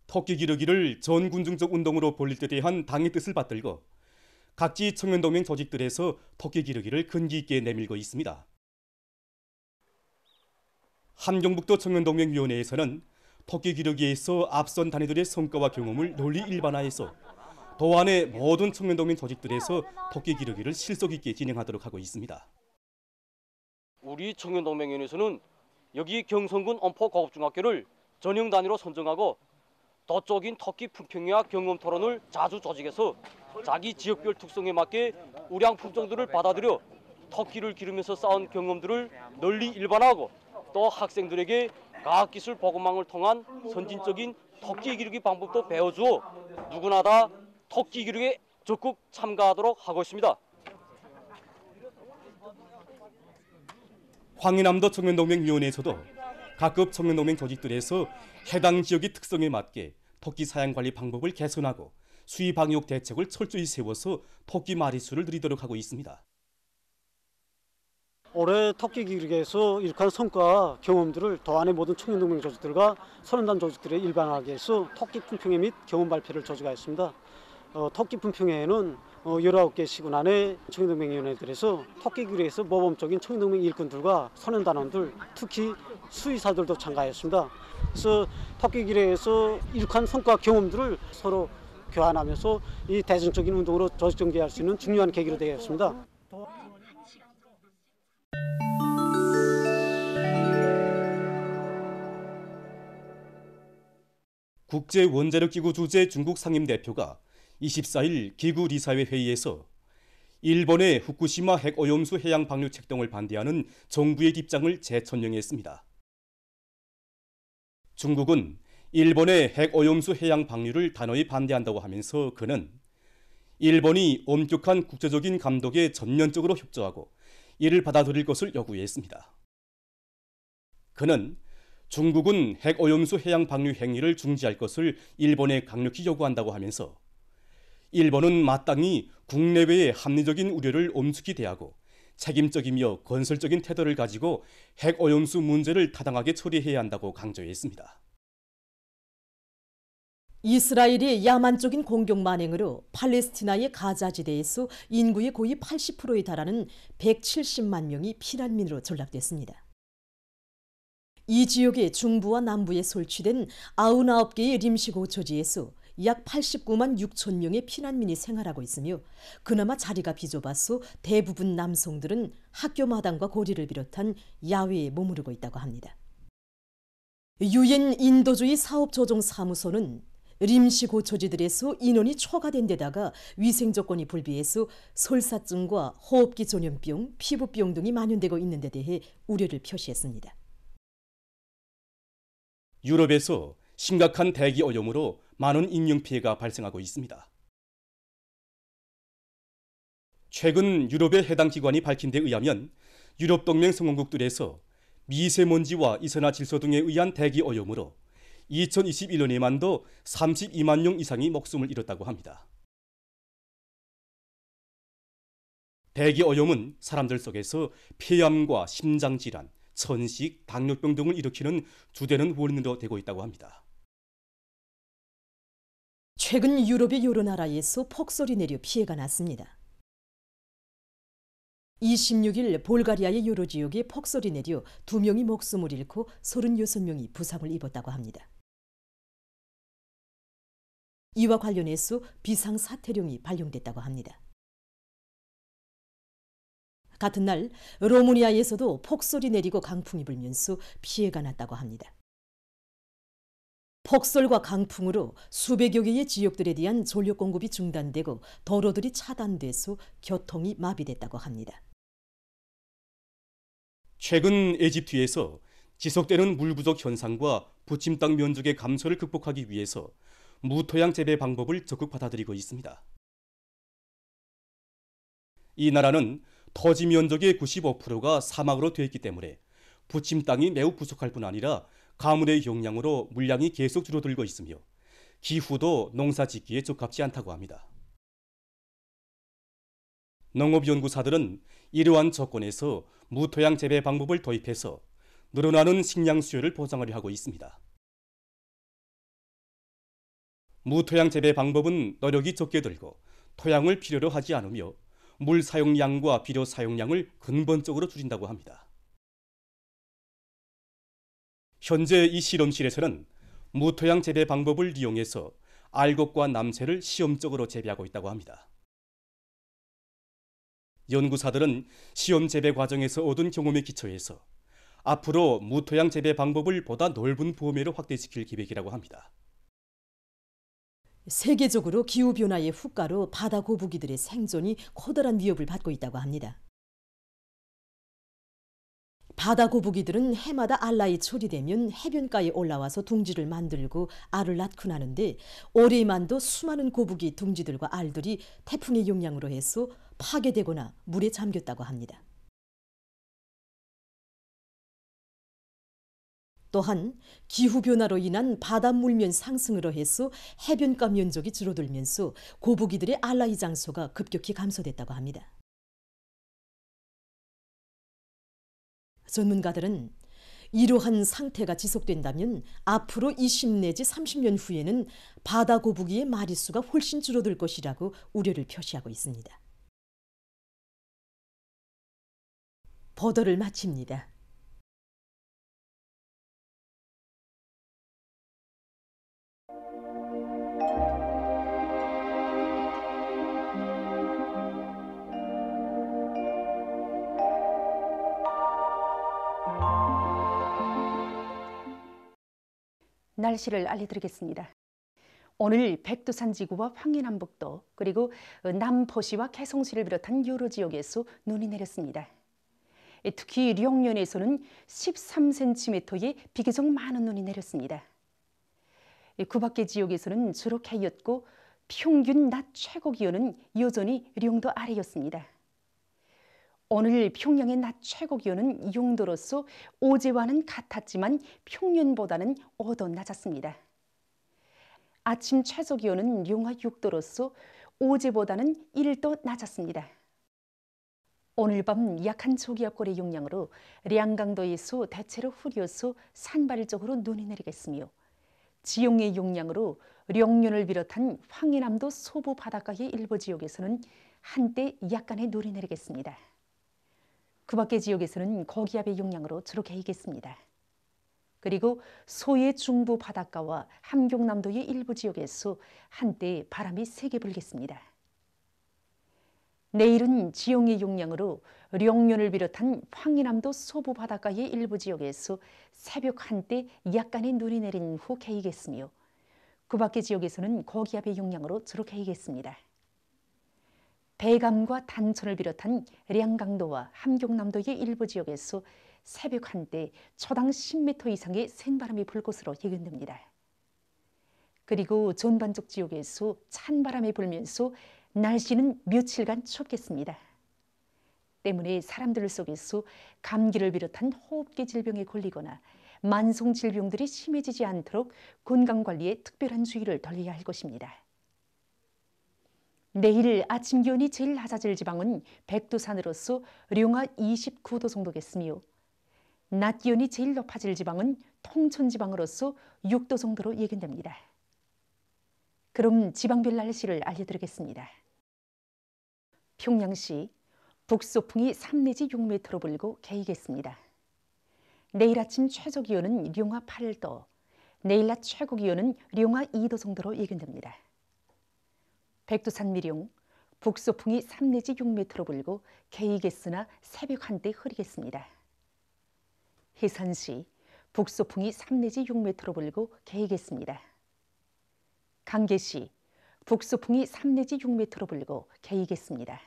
터키 기르기를 전군중적 운동으로 벌릴 때 대한 당의 뜻을 받들고 각지 청년동맹 조직들에서 터키 기르기를 근기 있게 내밀고 있습니다. 함경북도 청년동맹위원회에서는 터키 기르기에서 앞선 단위들의 성과와 경험을 널리 일반화해서 도안의 모든 청년동맹 조직들에서 터키 기르기를 실속 있게 진행하도록 하고 있습니다. 우리 청년동맹위원회에서는 여기 경성군 엄포고급중학교를 전형 단위로 선정하고 도적인 터키 품평회와 경험 토론을 자주 조직해서 자기 지역별 특성에 맞게 우량 품종들을 받아들여 터키를 기르면서 쌓은 경험들을 널리 일반화하고 또 학생들에게 과학기술 보급망을 통한 선진적인 터키 기르기 방법도 배워주어 누구나 다 터키 기르기에 적극 참가하도록 하고 있습니다. 황해남도 청년동맹위원회에서도 각급 청년동맹 조직들에서 해당 지역의 특성에 맞게 터키 사양 관리 방법을 개선하고 수의 방역 대책을 철저히 세워서 터키 마리수를 늘리도록 하고 있습니다. 올해 터키 기르기에서 이룩한 성과 경험들을 도안의 모든 청년동맹 조직들과 선언단 조직들에 일반화하기 위해서 터키 품평회 및 경험 발표를 조직하였습니다. 터키 품평회에는 19개 시군 안에 청년동맹위원회들에서 터키 기르기에서 모범적인 청년동맹 일꾼들과 선언단원들, 특히 수의사들도 참가하였습니다. 그래서 터키 기르기에서 이룩한 성과 경험들을 서로 교환하면서 이 대중적인 운동으로 조직 전개할 수 있는 중요한 계기로 되었습니다. 국제원자력기구 주재 중국 상임대표가 24일 기구 리사회 회의에서 일본의 후쿠시마 핵오염수 해양 방류 책동을 반대하는 정부의 입장을 재천명했습니다. 중국은 일본의 핵오염수 해양 방류를 단호히 반대한다고 하면서 그는 일본이 엄격한 국제적인 감독에 전면적으로 협조하고 이를 받아들일 것을 요구했습니다. 그는 중국은 핵오염수 해양 방류 행위를 중지할 것을 일본에 강력히 요구한다고 하면서 일본은 마땅히 국내외의 합리적인 우려를 엄숙히 대하고 책임적이며 건설적인 태도를 가지고 핵오염수 문제를 타당하게 처리해야 한다고 강조했습니다. 이스라엘이 야만적인 공격 만행으로 팔레스티나의 가자지대에서 인구의 거의 80%에 달하는 170만 명이 피난민으로 전락됐습니다. 이 지역의 중부와 남부에 설치된 99개의 림시고처지에서 약 89만 6천 명의 피난민이 생활하고 있으며 그나마 자리가 비좁아서 대부분 남성들은 학교 마당과 거리를 비롯한 야외에 머무르고 있다고 합니다. 유엔 인도주의 사업조정사무소는 림시고처지들에서 인원이 초과된 데다가 위생 조건이 불비해서 설사증과 호흡기 전염병, 피부병 등이 만연되고 있는 데 대해 우려를 표시했습니다. 유럽에서 심각한 대기 오염으로 많은 인명피해가 발생하고 있습니다. 최근 유럽의 해당 기관이 밝힌 데 의하면 유럽 동맹 성원국들에서 미세먼지와 이산화질소 등에 의한 대기 오염으로 2021년에만도 32만 명 이상이 목숨을 잃었다고 합니다. 대기 오염은 사람들 속에서 폐암과 심장질환, 천식, 당뇨병 등을 일으키는 주되는 원인으로 되고 있다고 합니다. 최근 유럽의 여러 나라에서 폭설이 내려 피해가 났습니다. 26일 볼가리아의 여러 지역에 폭설이 내려 2명이 목숨을 잃고 36명이 부상을 입었다고 합니다. 이와 관련해서 비상사태령이 발령됐다고 합니다. 같은 날 로마니아에서도 폭설이 내리고 강풍이 불면서 피해가 났다고 합니다. 폭설과 강풍으로 수백여 개의 지역들에 대한 전력 공급이 중단되고 도로들이 차단돼서 교통이 마비됐다고 합니다. 최근 에집트에서 지속되는 물 부족 현상과 부침 땅 면적의 감소를 극복하기 위해서 무토양 재배 방법을 적극 받아들이고 있습니다. 이 나라는 토지 면적의 95%가 사막으로 되어 있기 때문에 부침 땅이 매우 부족할 뿐 아니라 가물의 용량으로 물량이 계속 줄어들고 있으며 기후도 농사 짓기에 적합지 않다고 합니다. 농업연구사들은 이러한 조건에서 무토양 재배 방법을 도입해서 늘어나는 식량 수요를 보장하려 하고 있습니다. 무토양 재배 방법은 노력이 적게 들고 토양을 필요로 하지 않으며 물 사용량과 비료 사용량을 근본적으로 줄인다고 합니다. 현재 이 실험실에서는 무토양 재배 방법을 이용해서 알곡과 남새를 시험적으로 재배하고 있다고 합니다. 연구사들은 시험 재배 과정에서 얻은 경험에 기초해서 앞으로 무토양 재배 방법을 보다 넓은 범위로 확대시킬 계획이라고 합니다. 세계적으로 기후변화의 후가로 바다 거북이들의 생존이 커다란 위협을 받고 있다고 합니다. 바다 거북이들은 해마다 알라이 초리되면 해변가에 올라와서 둥지를 만들고 알을 낳곤 하는데 올해만도 수많은 거북이 둥지들과 알들이 태풍의 영향으로 해서 파괴되거나 물에 잠겼다고 합니다. 또한 기후변화로 인한 바닷물면 상승으로 해서 해변가 면적이 줄어들면서 거북이들의 알라이 장소가 급격히 감소됐다고 합니다. 전문가들은 이러한 상태가 지속된다면 앞으로 20 내지 30년 후에는 바다 거북이의 마리수가 훨씬 줄어들 것이라고 우려를 표시하고 있습니다. 보도를 마칩니다. 날씨를 알려드리겠습니다. 오늘 백두산 지구와 황해남북도 그리고 남포시와 개성시를 비롯한 여러 지역에서 눈이 내렸습니다. 특히 령년에서는 13cm의 비교적 많은 눈이 내렸습니다. 그 밖의 지역에서는 주로 개였고 평균 낮 최고 기온은 여전히 0도 아래였습니다. 오늘 평양의 낮 최고 기온은 0도로서 어제와는 같았지만 평년보다는 5도 낮았습니다. 아침 최저 기온은 영하 6도로서 어제보다는 1도 낮았습니다. 오늘 밤 약한 초기압골의 영향으로 량강도에서 대체로 흐려서 산발 쪽으로 눈이 내리겠으며 지형의 영향으로 령년을 비롯한 황해남도 소부 바닷가의 일부 지역에서는 한때 약간의 눈이 내리겠습니다. 그 밖의 지역에서는 고기압의 영향으로 주로 개이겠습니다. 그리고 소해 중부 바닷가와 함경남도의 일부 지역에서 한때 바람이 세게 불겠습니다. 내일은 지형의 영향으로 령년을 비롯한 황해남도 소부 바닷가의 일부 지역에서 새벽 한때 약간의 눈이 내린 후 개이겠으며 그 밖의 지역에서는 고기압의 영향으로 주로 개이겠습니다. 대감과 단천을 비롯한 량강도와 함경남도의 일부 지역에서 새벽 한때 초당 10m 이상의 센바람이 불 것으로 예견됩니다. 그리고 전반적 지역에서 찬바람이 불면서 날씨는 며칠간 춥겠습니다. 때문에 사람들 속에서 감기를 비롯한 호흡기 질병에 걸리거나 만성 질병들이 심해지지 않도록 건강관리에 특별한 주의를 돌려야 할 것입니다. 내일 아침 기온이 제일 낮아질 지방은 백두산으로서 영하 29도 정도겠으며 낮 기온이 제일 높아질 지방은 통천 지방으로서 6도 정도로 예견됩니다. 그럼 지방별 날씨를 알려드리겠습니다. 평양시 북소풍이 3 내지 6m로 불고 개이겠습니다. 내일 아침 최저 기온은 영하 8도, 내일 낮 최고 기온은 영하 2도 정도로 예견됩니다. 백두산 미령, 북소풍이 3 내지 6m로 불고 개이겠으나 새벽 한때 흐리겠습니다. 해산시, 북소풍이 3 내지 6m로 불고 개이겠습니다. 강계시, 북소풍이 3 내지 6m로 불고 개이겠습니다.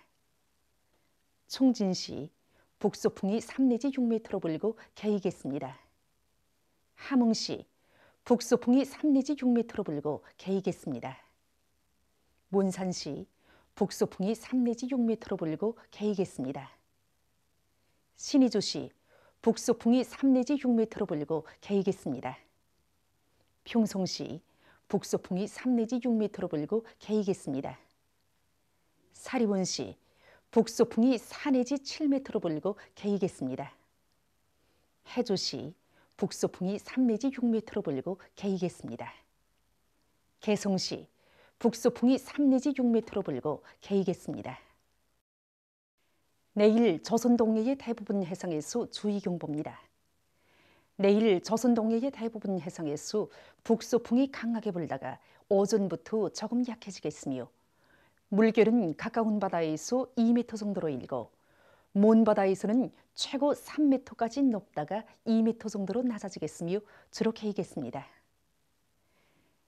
총진시, 북소풍이 3 내지 6m로 불고 개이겠습니다. 함흥시, 북소풍이 3 내지 6m로 불고 개이겠습니다. 몬산시, 북소풍이 3 내지 6m로 불고 개이겠습니다. 신의주시, 북소풍이 3 내지 6m로 불고 개이겠습니다. 평성시, 북소풍이 3 내지 6m로 불고 개이겠습니다. 사리원시, 북소풍이 4 내지 7m로 불고 개이겠습니다. 해조시, 북소풍이 3 내지 6m로 불고 개이겠습니다. 개성시 북소풍이 3 내지 6m로 불고 개이겠습니다. 내일 조선 동해의 대부분 해상에서 주의경보입니다. 내일 조선 동해의 대부분 해상에서 북소풍이 강하게 불다가 오전부터 조금 약해지겠으며 물결은 가까운 바다에서 2m 정도로 일고 먼 바다에서는 최고 3m까지 높다가 2m 정도로 낮아지겠으며 주로 개이겠습니다.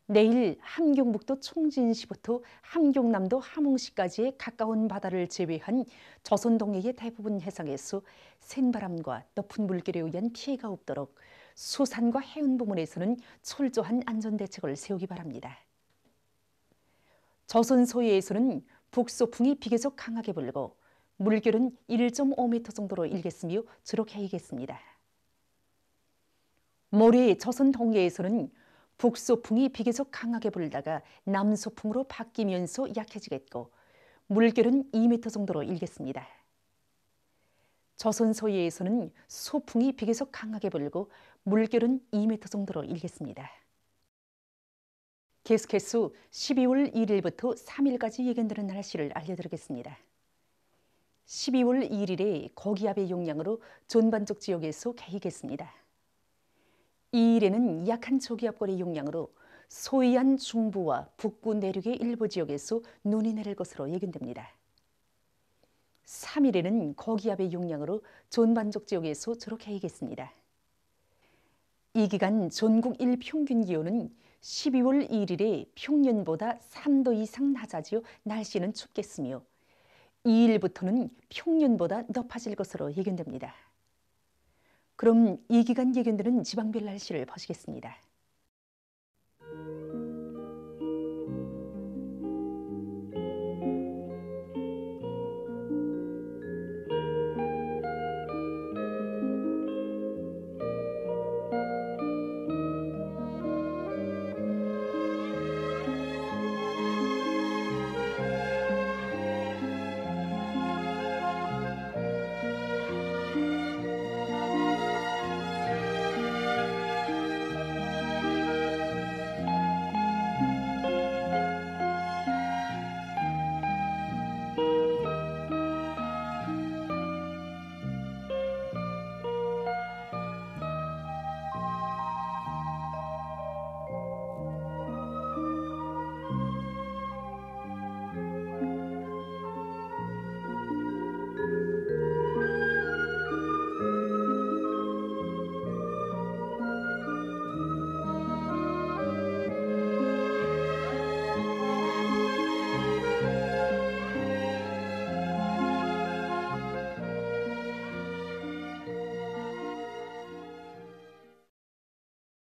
내일 함경북도 총진시부터 함경남도 함흥시까지의 가까운 바다를 제외한 조선 동해의 대부분 해상에서 센 바람과 높은 물결에 의한 피해가 없도록 수산과 해운 부문에서는 철저한 안전대책을 세우기 바랍니다. 조선 소해에서는 북소풍이 비교적 강하게 불고 물결은 1.5m 정도로 일겠으며 주로 개이겠습니다. 모레 조선 동해에서는 북소풍이 비교적 강하게 불다가 남소풍으로 바뀌면서 약해지겠고 물결은 2m 정도로 일겠습니다. 조선 서해에서는 소풍이 비교적 강하게 불고 물결은 2m 정도로 일겠습니다. 계속해서 12월 1일부터 3일까지 예견되는 날씨를 알려드리겠습니다. 12월 1일에 고기압의 영향으로 전반적 지역에서 개이겠습니다. 2일에는 약한 저기압골의 영향으로 소이안 중부와 북부 내륙의 일부 지역에서 눈이 내릴 것으로 예견됩니다. 3일에는 고기압의 영향으로 전반적 지역에서 주로 개이겠습니다. 이 기간 전국 일평균 기온은 12월 1일에 평년보다 3도 이상 낮아지어 날씨는 춥겠으며 2일부터는 평년보다 높아질 것으로 예견됩니다. 그럼 이 기간 예견되는 지방별 날씨를 보시겠습니다.